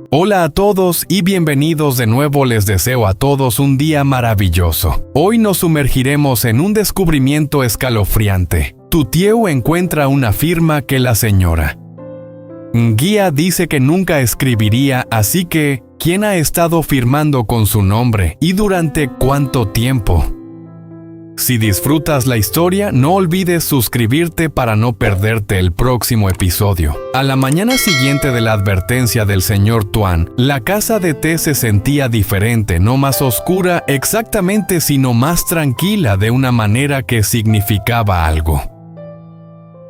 Hola a todos y bienvenidos de nuevo. Les deseo a todos un día maravilloso. Hoy nos sumergiremos en un descubrimiento escalofriante. Tu tío encuentra una firma que la señora. Guía dice que nunca escribiría, así que, ¿quién ha estado firmando con su nombre y durante cuánto tiempo? Si disfrutas la historia, no olvides suscribirte para no perderte el próximo episodio. A la mañana siguiente de la advertencia del señor Tuan, la casa de té se sentía diferente, no más oscura exactamente, sino más tranquila de una manera que significaba algo.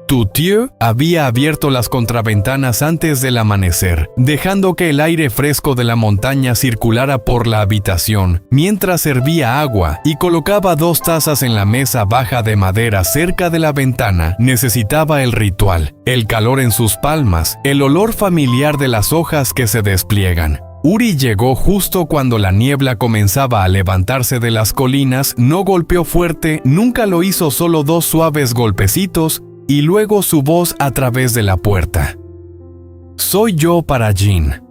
Tu tío había abierto las contraventanas antes del amanecer, dejando que el aire fresco de la montaña circulara por la habitación, mientras servía agua y colocaba 2 tazas en la mesa baja de madera cerca de la ventana. Necesitaba el ritual, el calor en sus palmas, el olor familiar de las hojas que se despliegan. Uri llegó justo cuando la niebla comenzaba a levantarse de las colinas. No golpeó fuerte, nunca lo hizo, solo 2 suaves golpecitos, y luego su voz a través de la puerta. Soy yo para Jin.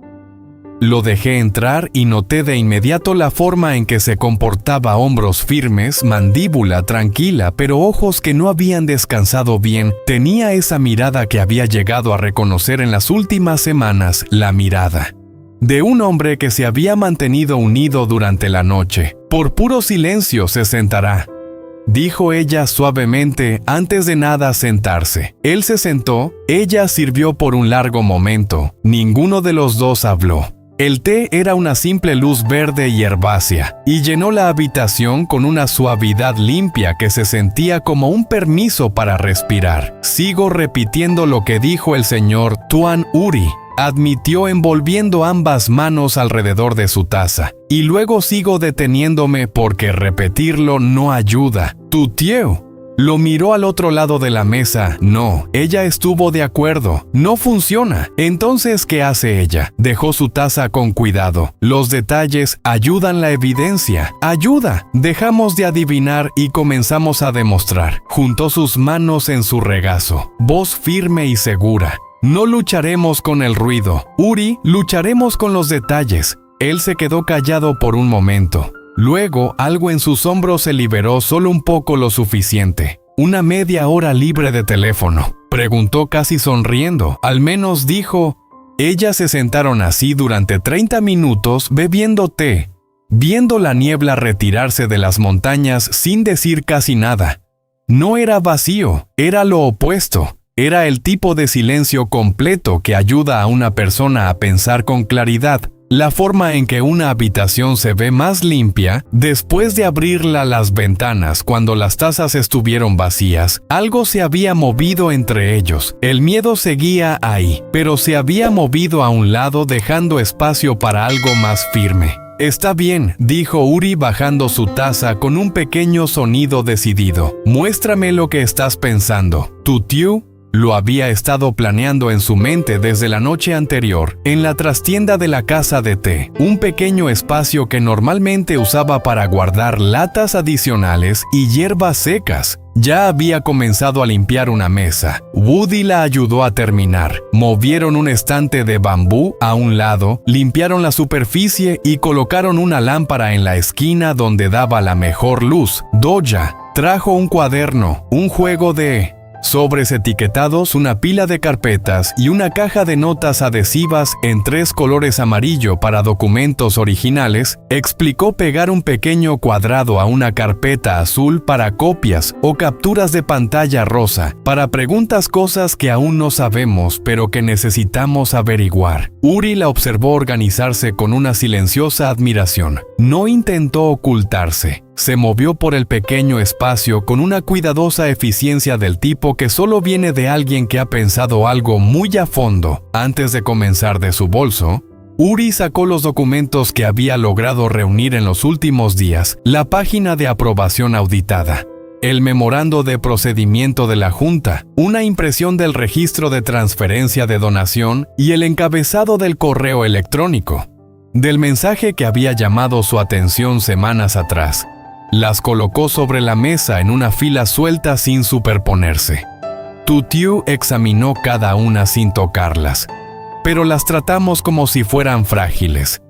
Lo dejé entrar y noté de inmediato la forma en que se comportaba: hombros firmes, mandíbula tranquila, pero ojos que no habían descansado bien. Tenía esa mirada que había llegado a reconocer en las últimas semanas, la mirada de un hombre que se había mantenido unido durante la noche. Por puro silencio se sentará, dijo ella suavemente, antes de nada sentarse. Él se sentó, ella sirvió por un largo momento. Ninguno de los dos habló. El té era una simple luz verde y herbácea, y llenó la habitación con una suavidad limpia que se sentía como un permiso para respirar. Sigo repitiendo lo que dijo el señor Tuan, Uri admitió, envolviendo ambas manos alrededor de su taza. Y luego sigo deteniéndome porque repetirlo no ayuda. Tu tío lo miró al otro lado de la mesa. No, ella estuvo de acuerdo. No funciona. Entonces, ¿qué hace ella? Dejó su taza con cuidado. Los detalles ayudan, la evidencia ayuda. Dejamos de adivinar y comenzamos a demostrar. Juntó sus manos en su regazo, voz firme y segura. No lucharemos con el ruido, Uri, lucharemos con los detalles. Él se quedó callado por un momento. Luego, algo en sus hombros se liberó, solo un poco, lo suficiente. ¿Una media hora libre de teléfono?, preguntó casi sonriendo. Al menos, dijo. Ellas se sentaron así durante 30 minutos bebiendo té, viendo la niebla retirarse de las montañas sin decir casi nada. No era vacío, era lo opuesto. Era el tipo de silencio completo que ayuda a una persona a pensar con claridad. La forma en que una habitación se ve más limpia después de abrirla las ventanas cuando las tazas estuvieron vacías. Algo se había movido entre ellos. El miedo seguía ahí, pero se había movido a un lado, dejando espacio para algo más firme. Está bien, dijo Uri bajando su taza con un pequeño sonido decidido. Muéstrame lo que estás pensando. Tu tío lo había estado planeando en su mente desde la noche anterior, en la trastienda de la casa de té, un pequeño espacio que normalmente usaba para guardar latas adicionales y hierbas secas. Ya había comenzado a limpiar una mesa. Woody la ayudó a terminar. Movieron un estante de bambú a un lado, limpiaron la superficie y colocaron una lámpara en la esquina donde daba la mejor luz. Doja trajo un cuaderno, un juego de sobres etiquetados, una pila de carpetas y una caja de notas adhesivas en 3 colores: amarillo para documentos originales. Explicó pegar un pequeño cuadrado a una carpeta azul para copias o capturas de pantalla rosa para preguntas, cosas que aún no sabemos pero que necesitamos averiguar. Uri la observó organizarse con una silenciosa admiración. No intentó ocultarse. Se movió por el pequeño espacio con una cuidadosa eficiencia del tipo que solo viene de alguien que ha pensado algo muy a fondo. Antes de comenzar, de su bolso, Uri sacó los documentos que había logrado reunir en los últimos días, la página de aprobación auditada, el memorando de procedimiento de la Junta, una impresión del registro de transferencia de donación y el encabezado del correo electrónico, del mensaje que había llamado su atención semanas atrás. Las colocó sobre la mesa en una fila suelta sin superponerse. Tu tío examinó cada una sin tocarlas. pero las tratamos como si fueran frágiles.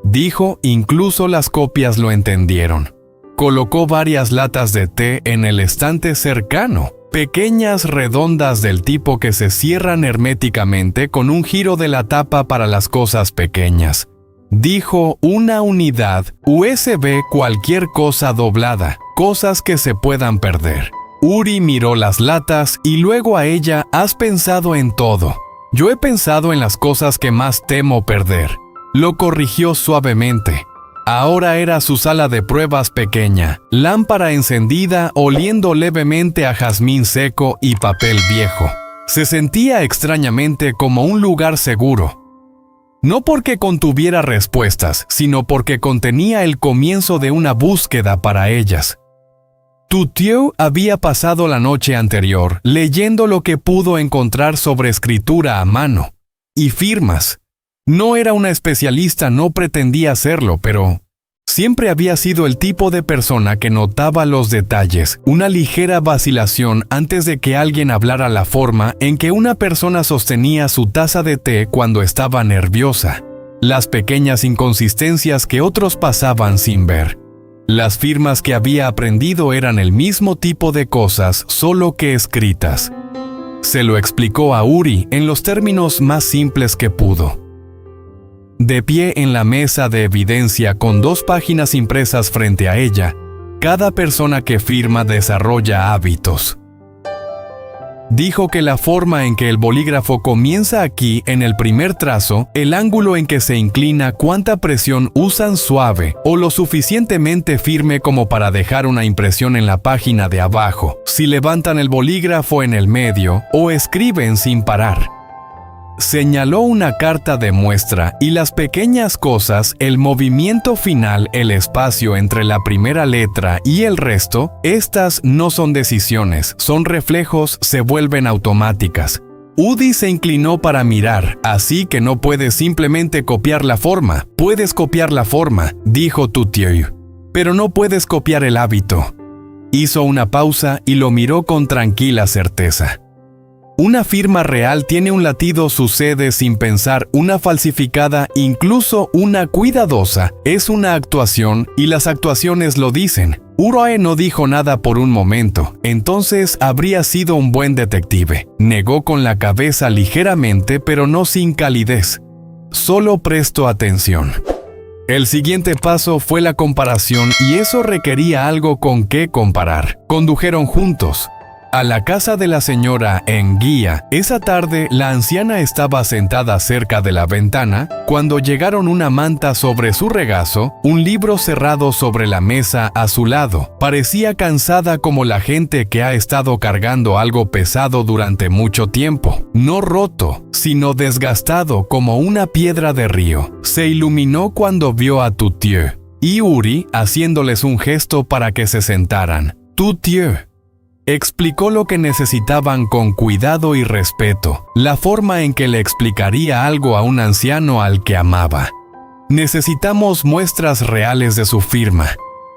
Dijo, incluso las copias lo entendieron. Colocó varias latas de té en el estante cercano, pequeñas redondas del tipo que se cierran herméticamente con un giro de la tapa para las cosas pequeñas. Dijo, una unidad USB, cualquier cosa doblada, cosas que se puedan perder. Uri miró las latas y luego a ella. ¿Has pensado en todo? Yo he pensado en las cosas que más temo perder. Lo corrigió suavemente. Ahora era su sala de pruebas pequeña, lámpara encendida oliendo levemente a jazmín seco y papel viejo. Se sentía extrañamente como un lugar seguro. No porque contuviera respuestas, sino porque contenía el comienzo de una búsqueda para ellas. Tuthieu había pasado la noche anterior leyendo lo que pudo encontrar sobre escritura a mano y firmas. No era una especialista, no pretendía serlo, pero siempre había sido el tipo de persona que notaba los detalles, una ligera vacilación antes de que alguien hablara, la forma en que una persona sostenía su taza de té cuando estaba nerviosa, las pequeñas inconsistencias que otros pasaban sin ver. Las firmas que había aprendido eran el mismo tipo de cosas, solo que escritas. Se lo explicó a Uri en los términos más simples que pudo. De pie en la mesa de evidencia con 2 páginas impresas frente a ella, cada persona que firma desarrolla hábitos. Dijo que la forma en que el bolígrafo comienza aquí en el primer trazo, el ángulo en que se inclina, cuánta presión usan suave o lo suficientemente firme como para dejar una impresión en la página de abajo, si levantan el bolígrafo en el medio o escriben sin parar. Señaló una carta de muestra y las pequeñas cosas, el movimiento final, el espacio entre la primera letra y el resto, estas no son decisiones, son reflejos, se vuelven automáticas. Udi se inclinó para mirar, así que no puedes simplemente copiar la forma. Puedes copiar la forma, dijo Tuthieu, pero no puedes copiar el hábito. Hizo una pausa y lo miró con tranquila certeza. Una firma real tiene un latido, sucede sin pensar, una falsificada, incluso una cuidadosa, es una actuación y las actuaciones lo dicen. Uri no dijo nada por un momento, entonces habría sido un buen detective. Negó con la cabeza ligeramente, pero no sin calidez. Solo prestó atención. El siguiente paso fue la comparación y eso requería algo con qué comparar. Condujeron juntos a la casa de la señora Nguia. Esa tarde, la anciana estaba sentada cerca de la ventana cuando llegaron, una manta sobre su regazo, un libro cerrado sobre la mesa a su lado. Parecía cansada como la gente que ha estado cargando algo pesado durante mucho tiempo. No roto, sino desgastado como una piedra de río. Se iluminó cuando vio a Tuthieu y Uri haciéndoles un gesto para que se sentaran. Tuthieu explicó lo que necesitaban con cuidado y respeto, la forma en que le explicaría algo a un anciano al que amaba. Necesitamos muestras reales de su firma.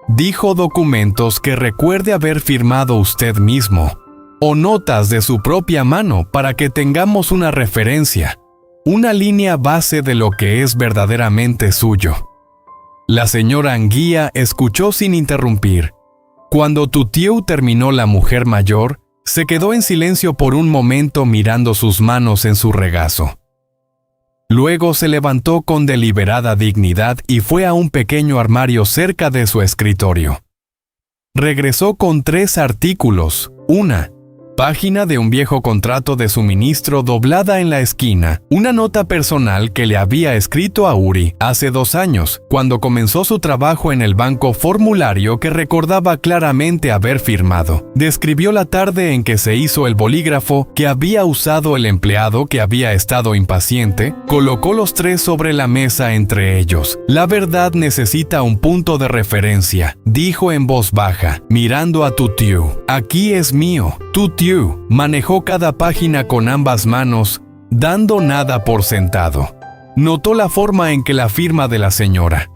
Dijo, documentos que recuerde haber firmado usted mismo, o notas de su propia mano para que tengamos una referencia, una línea base de lo que es verdaderamente suyo. La señora Nguia escuchó sin interrumpir. Cuando Tuthieu terminó, la mujer mayor se quedó en silencio por un momento mirando sus manos en su regazo. Luego se levantó con deliberada dignidad y fue a un pequeño armario cerca de su escritorio. Regresó con 3 artículos, una página de un viejo contrato de suministro doblada en la esquina, una nota personal que le había escrito a Uri hace 2 años, cuando comenzó su trabajo en el banco, formulario que recordaba claramente haber firmado. Describió la tarde en que se hizo el bolígrafo que había usado el empleado que había estado impaciente, colocó los 3 sobre la mesa entre ellos. La verdad necesita un punto de referencia, dijo en voz baja, mirando a Tuthieu. Aquí es mío. Tuthieu manejó cada página con ambas manos, dando nada por sentado. Notó la forma en que la firma de la señora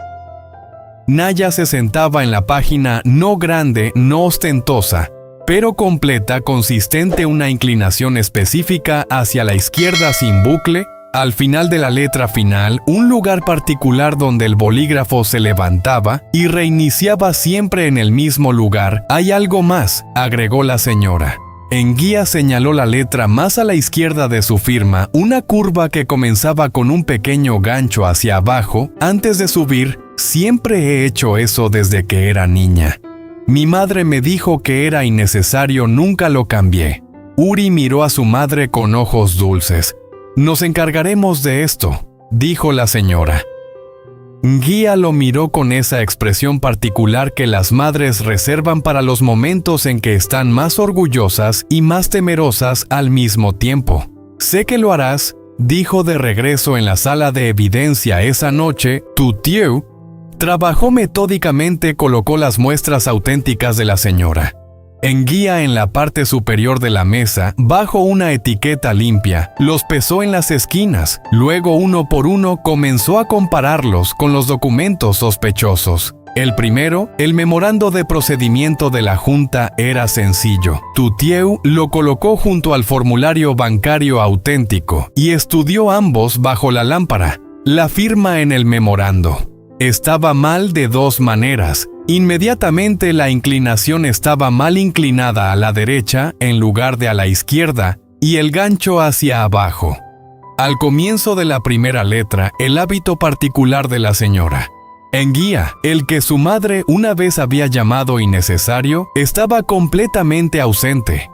Naya se sentaba en la página, no grande, no ostentosa, pero completa, consistente, una inclinación específica hacia la izquierda sin bucle, Al final de la letra final, un lugar particular donde el bolígrafo se levantaba y reiniciaba siempre en el mismo lugar, hay algo más, agregó la señora. Enguía señaló la letra más a la izquierda de su firma, una curva que comenzaba con un pequeño gancho hacia abajo. Antes de subir, siempre he hecho eso desde que era niña. Mi madre me dijo que era innecesario, nunca lo cambié. Uri miró a su madre con ojos dulces. Nos encargaremos de esto, dijo la señora. Enguía lo miró con esa expresión particular que las madres reservan para los momentos en que están más orgullosas y más temerosas al mismo tiempo. Sé que lo harás, dijo de regreso en la sala de evidencia esa noche. Tu tío trabajó metódicamente, colocó las muestras auténticas de la señora. Enguía en la parte superior de la mesa, bajo una etiqueta limpia, los pesó en las esquinas. Luego, uno por uno, comenzó a compararlos con los documentos sospechosos. El primero, el memorando de procedimiento de la Junta, era sencillo. Tutieu lo colocó junto al formulario bancario auténtico y estudió ambos bajo la lámpara. La firma en el memorando estaba mal de dos maneras. Inmediatamente la inclinación estaba mal inclinada a la derecha en lugar de a la izquierda y el gancho hacia abajo. Al comienzo de la primera letra, el hábito particular de la señora. Enguía, el que su madre una vez había llamado innecesario, estaba completamente ausente.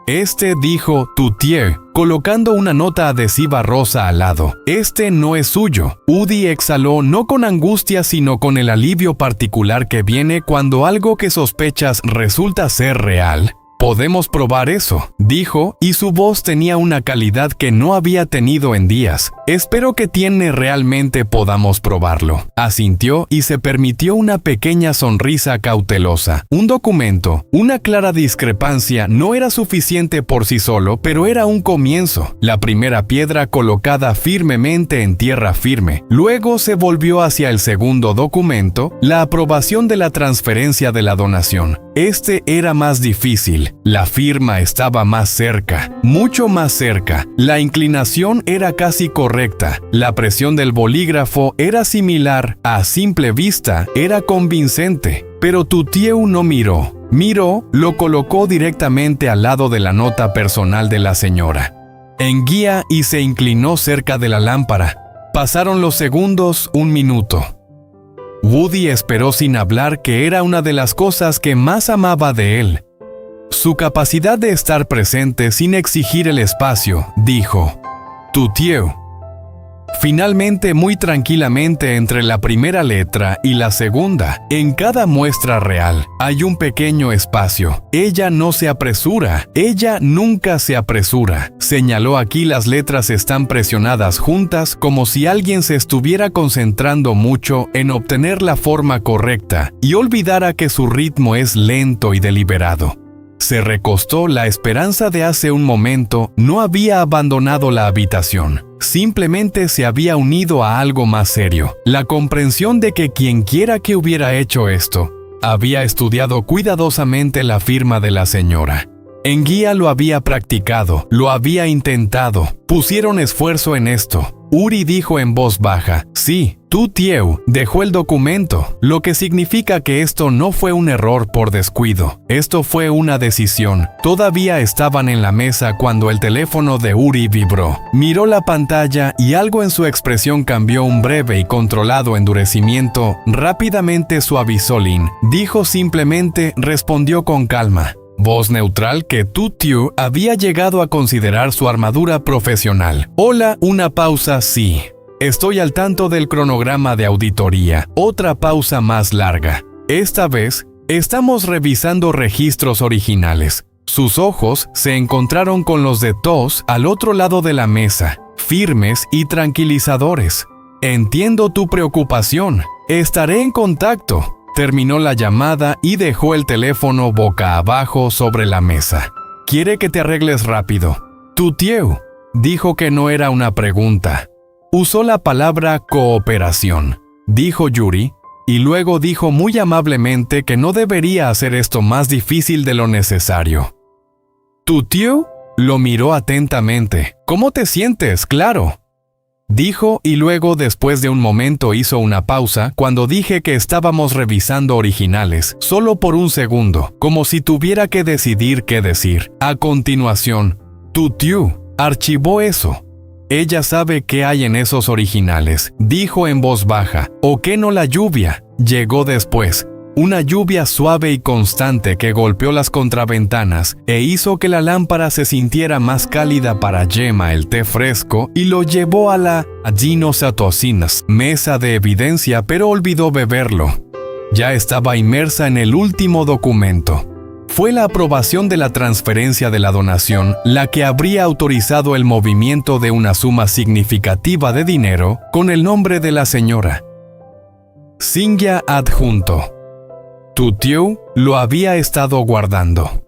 Dijo Tutieu, colocando una nota adhesiva rosa al lado. No es suyo. Udi exhaló no con angustia sino con el alivio particular que viene cuando algo que sospechas resulta ser real. Podemos probar eso, dijo, y su voz tenía una calidad que no había tenido en días. Espero que realmente podamos probarlo. Asintió y se permitió una pequeña sonrisa cautelosa. Un documento, una clara discrepancia no era suficiente por sí solo, pero era un comienzo. La primera piedra colocada firmemente en tierra firme. Luego se volvió hacia el segundo documento, la aprobación de la transferencia de la donación. Era más difícil. La firma estaba más cerca, mucho más cerca. La inclinación era casi correcta. La presión del bolígrafo era similar. A simple vista, era convincente. Pero Tutieu no miró. Miró, lo colocó directamente al lado de la nota personal de la señora. Enguía y se inclinó cerca de la lámpara. Pasaron los segundos, un minuto. Woody esperó sin hablar, que era una de las cosas que más amaba de él. Su capacidad de estar presente sin exigir el espacio, dijo. Tutieu. Finalmente, muy tranquilamente entre la primera letra y la segunda, en cada muestra real, hay un pequeño espacio. Ella no se apresura. Ella nunca se apresura. Señaló: aquí las letras están presionadas juntas como si alguien se estuviera concentrando mucho en obtener la forma correcta y olvidara que su ritmo es lento y deliberado. Se recostó. La esperanza de hace un momento no había abandonado la habitación. Simplemente se había unido a algo más serio. La comprensión de que quienquiera que hubiera hecho esto, había estudiado cuidadosamente la firma de la señora. Enguía lo había practicado, lo había intentado. Pusieron esfuerzo en esto. Uri dijo en voz baja: sí, Tutieu dejó el documento, lo que significa que esto no fue un error por descuido. Esto fue una decisión. Todavía estaban en la mesa cuando el teléfono de Uri vibró. Miró la pantalla y algo en su expresión cambió. Un breve y controlado endurecimiento. Rápidamente suavizó. Lin dijo simplemente, respondió con calma. Voz neutral que Tutieu había llegado a considerar su armadura profesional. Hola, una pausa. Sí. Estoy al tanto del cronograma de auditoría. Otra pausa más larga. Esta vez, estamos revisando registros originales. Sus ojos se encontraron con los de Tos al otro lado de la mesa, firmes y tranquilizadores. Entiendo tu preocupación. Estaré en contacto. Terminó la llamada y dejó el teléfono boca abajo sobre la mesa. Quiere que te arregles rápido. Tutieu dijo que no era una pregunta. Usó la palabra cooperación, dijo Yuri, y luego dijo muy amablemente que no debería hacer esto más difícil de lo necesario. Tutieu lo miró atentamente. ¿Cómo te sientes? Claro. dijo, y luego después de un momento hizo una pausa cuando dije que estábamos revisando originales, solo por un segundo, como si tuviera que decidir qué decir. A continuación, tu tío archivó eso. Ella sabe qué hay en esos originales, dijo en voz baja. ¿O qué no la lluvia? Llegó después. Una lluvia suave y constante que golpeó las contraventanas e hizo que la lámpara se sintiera más cálida para Gemma el té fresco y lo llevó a la Ginosatocinas, mesa de evidencia, pero olvidó beberlo. Ya estaba inmersa en el último documento. Fue la aprobación de la transferencia de la donación la que habría autorizado el movimiento de una suma significativa de dinero con el nombre de la señora. Cynthia adjunto. Tu tío lo había estado guardando.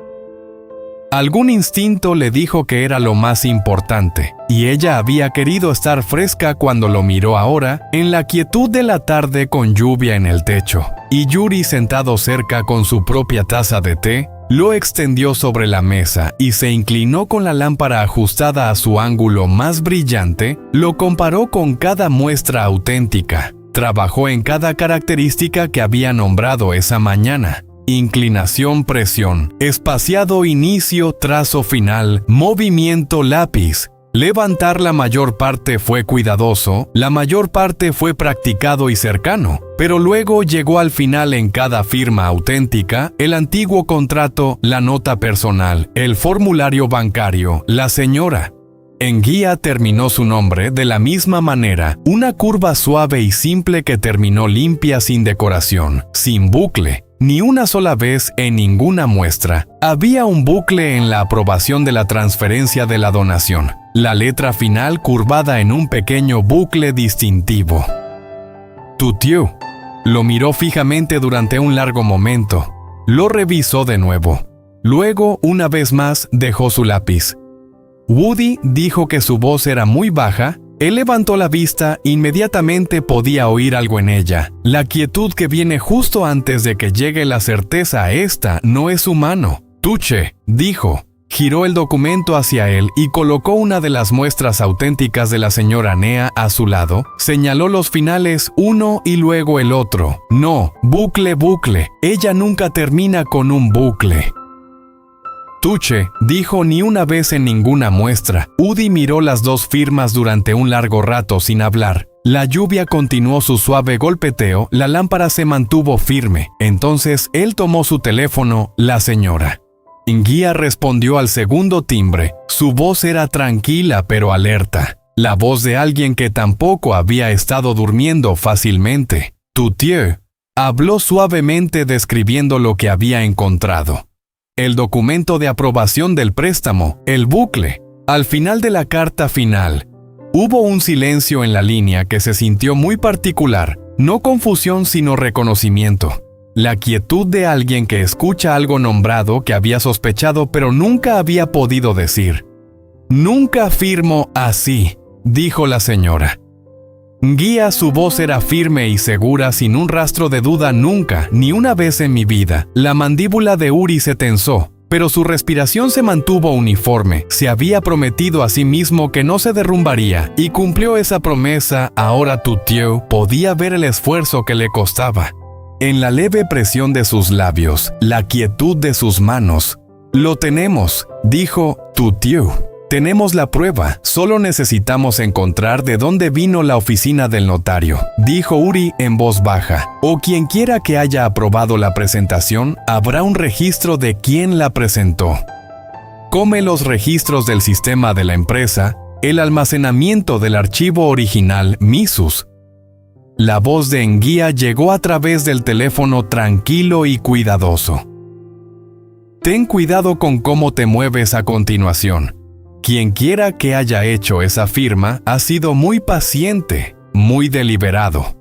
Algún instinto le dijo que era lo más importante, y ella había querido estar fresca cuando lo miró ahora, en la quietud de la tarde con lluvia en el techo, y Yuri sentado cerca con su propia taza de té, lo extendió sobre la mesa y se inclinó con la lámpara ajustada a su ángulo más brillante, lo comparó con cada muestra auténtica. Trabajó en cada característica que había nombrado esa mañana. Inclinación, presión, espaciado, inicio, trazo final, movimiento, lápiz. Levantar la mayor parte fue cuidadoso, la mayor parte fue practicado y cercano, pero luego llegó al final en cada firma auténtica, el antiguo contrato, la nota personal, el formulario bancario, la señora. En guía terminó su nombre de la misma manera, una curva suave y simple que terminó limpia, sin decoración, sin bucle. Ni una sola vez en ninguna muestra había un bucle en la aprobación de la transferencia de la donación. La letra final curvada en un pequeño bucle distintivo. Tu tío lo miró fijamente durante un largo momento. Lo revisó de nuevo. Luego, una vez más, dejó su lápiz. Woody dijo que su voz era muy baja. Él levantó la vista, inmediatamente podía oír algo en ella. La quietud que viene justo antes de que llegue la certeza, esta no es humano. Tuche, dijo. Giró el documento hacia él y colocó una de las muestras auténticas de la señora Nea a su lado. Señaló los finales, uno y luego el otro. No, bucle, bucle. Ella nunca termina con un bucle. Tuche, dijo, ni una vez en ninguna muestra. Woody miró las dos firmas durante un largo rato sin hablar. La lluvia continuó su suave golpeteo, la lámpara se mantuvo firme. Entonces él tomó su teléfono, la señora. Guía respondió al segundo timbre. Su voz era tranquila pero alerta. La voz de alguien que tampoco había estado durmiendo fácilmente. Tu tío habló suavemente describiendo lo que había encontrado. El documento de aprobación del préstamo, el bucle. Al final de la carta final, hubo un silencio en la línea que se sintió muy particular, no confusión sino reconocimiento. La quietud de alguien que escucha algo nombrado que había sospechado pero nunca había podido decir. Nunca firmo así, dijo la señora. Guía, su voz era firme y segura, sin un rastro de duda. Nunca, ni una vez en mi vida. La mandíbula de Uri se tensó, pero su respiración se mantuvo uniforme. Se había prometido a sí mismo que no se derrumbaría, y cumplió esa promesa. Ahora tu tío podía ver el esfuerzo que le costaba. En la leve presión de sus labios, la quietud de sus manos. Lo tenemos, dijo tu tío. Tenemos la prueba, solo necesitamos encontrar de dónde vino la oficina del notario, dijo Uri en voz baja. O quien quiera que haya aprobado la presentación, habrá un registro de quién la presentó. Come los registros del sistema de la empresa, el almacenamiento del archivo original Misus. La voz de Nguía llegó a través del teléfono tranquilo y cuidadoso. Ten cuidado con cómo te mueves a continuación. Quien quiera que haya hecho esa firma ha sido muy paciente, muy deliberado.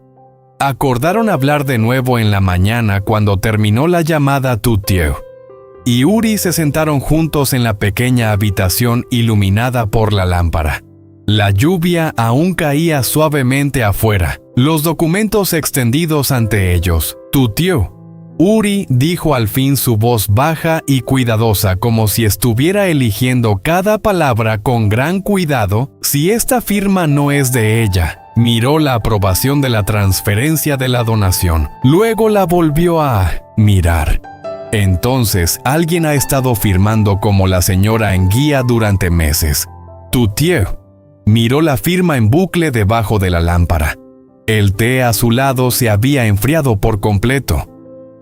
Acordaron hablar de nuevo en la mañana cuando terminó la llamada tu tío. Y Uri se sentaron juntos en la pequeña habitación iluminada por la lámpara. La lluvia aún caía suavemente afuera, los documentos extendidos ante ellos. Tu tío. Uri dijo al fin su voz baja y cuidadosa, como si estuviera eligiendo cada palabra con gran cuidado. Si esta firma no es de ella. Miró la aprobación de la transferencia de la donación. Luego la volvió a mirar. Entonces, alguien ha estado firmando como la señora Nguyen durante meses. Tutieu miró la firma en bucle debajo de la lámpara. El té a su lado se había enfriado por completo.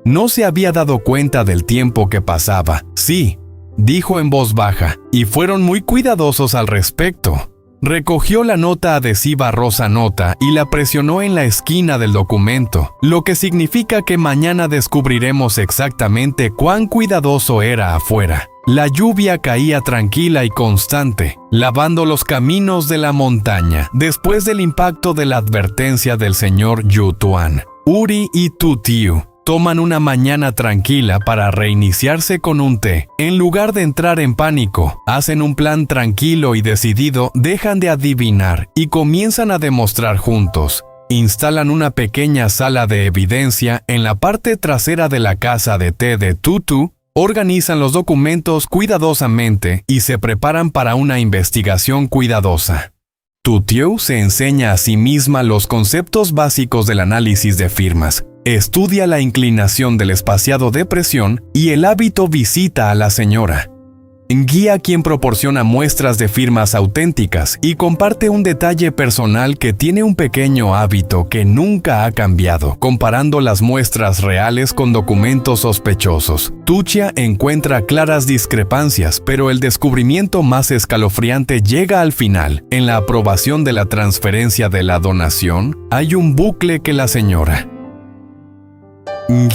No se había dado cuenta del tiempo que pasaba. Sí, dijo en voz baja, y fueron muy cuidadosos al respecto. Recogió la nota adhesiva rosa nota y la presionó en la esquina del documento, lo que significa que mañana descubriremos exactamente cuán cuidadoso era afuera. La lluvia caía tranquila y constante, lavando los caminos de la montaña, después del impacto de la advertencia del señor Yu Tuan. Uri y Tutieu toman una mañana tranquila para reiniciarse con un té. En lugar de entrar en pánico, hacen un plan tranquilo y decidido, dejan de adivinar y comienzan a demostrar juntos. Instalan una pequeña sala de evidencia en la parte trasera de la casa de té de Tutu, organizan los documentos cuidadosamente y se preparan para una investigación cuidadosa. Tutieu se enseña a sí misma los conceptos básicos del análisis de firmas. Estudia la inclinación del espaciado de presión y el hábito visita a la señora. Guía quien proporciona muestras de firmas auténticas y comparte un detalle personal que tiene un pequeño hábito que nunca ha cambiado, comparando las muestras reales con documentos sospechosos. Tucha encuentra claras discrepancias, pero el descubrimiento más escalofriante llega al final. En la aprobación de la transferencia de la donación, hay un bucle que la señora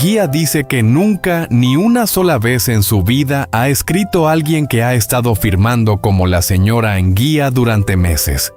Guía dice que nunca ni una sola vez en su vida ha escrito a alguien que ha estado firmando como la señora Nguyen durante meses.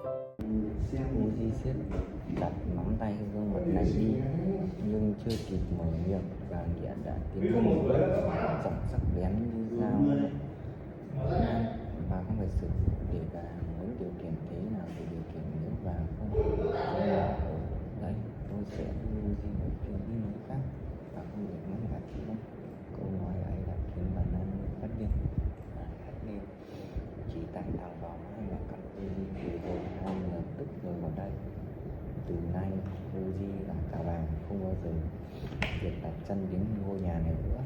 Từ nay, Uzi và cả vàng không bao giờ được đặt chân đến ngôi nhà này nữa.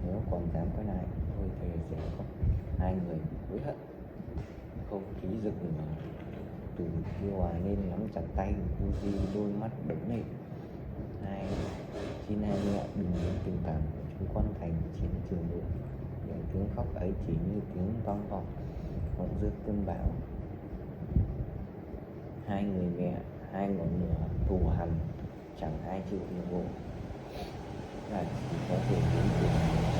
Nếu còn dám quay lại, tôi thề sẽ có hai người hối hận. Không khí rực lửa từ phía ngoài nên nắm chặt tay Uzi, đôi mắt đẫm lệ. Xin hai mẹ đừng đến tình cảm của chúng con thành chiến trường nữa. Những tiếng khóc ấy chỉ như tiếng vang vọng giữa cơn bão. Hai người mẹ, hai ngọn lửa thù hằn, chẳng ai chịu nhiệm vụ, là chỉ có thể đến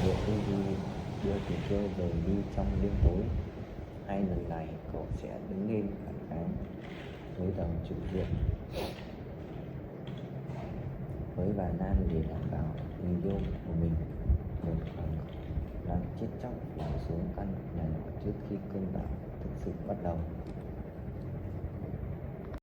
việc Uzi đưa Tutieu rời đi trong đêm tối. Hai lần này cậu sẽ đứng lên phản kháng với đồng chủ viện, với bà Nan để đảm bảo tình yêu của mình. Một khoảng đang chết chóc phủ xuống căn nhà nhỏ trước khi cơn bão thực sự bắt đầu.